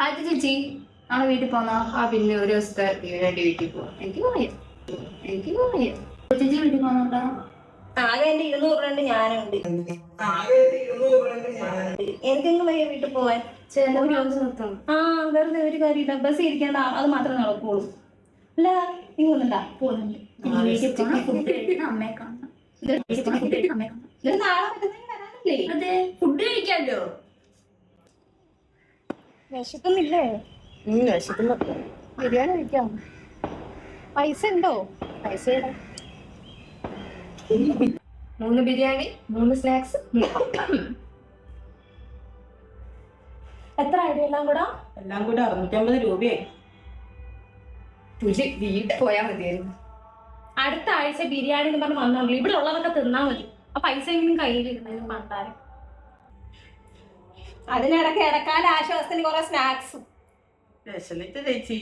അത് ചേച്ചി നാളെ വീട്ടിൽ പോന്നാ പിന്നെ ഒരു ദിവസത്തെ വേണ്ടി വീട്ടിൽ പോവാം. എനിക്ക് പോയ ചേച്ചി വീട്ടിൽ പോന്നോണ്ടാ. ആകെ എന്റെ 200 രൂപ ഞാനുണ്ട്. എനിക്കെങ്കിലും വയ്യ വീട്ടിൽ പോവാൻ. വെറുതെ ഒരു കാര്യമില്ല. ബസ് ഇരിക്കേണ്ട അത് മാത്രമേ നടക്കുള്ളൂ. അല്ല നീ പോകുന്നുണ്ടാ? പോകുന്നുണ്ട്. അമ്മയെ കാണാം. നാളെ വരാനല്ലേ? അതെ, ഫുഡ് കഴിക്കാമല്ലോ. വിശക്കുന്നില്ലേ? വിശക്കുന്നു. ബിരിയാണി കഴിക്കാം. പൈസ ഉണ്ടോ? പൈസ 3 ബിരിയാണി 3 സ്നാക്സ്. എത്ര ഐഡിയ എല്ലാം കൂടെ 650 രൂപയായി. വീട്ടിൽ പോയാൽ മതിയായിരുന്നു. അടുത്ത ആഴ്ച ബിരിയാണി എന്ന് പറഞ്ഞ് വന്നോളൂ. ഇവിടെ ഉള്ളതൊക്കെ തിന്നാ മതി. ആ പൈസ എങ്കിലും കയ്യിലിരുന്നാലും പണ്ടാരം. അതിനിടയ്ക്ക് ഇടക്കാല ആശ്വാസത്തിന് കുറെ സ്നാക്സ്. വിശന്നിട്ട് ചേച്ചി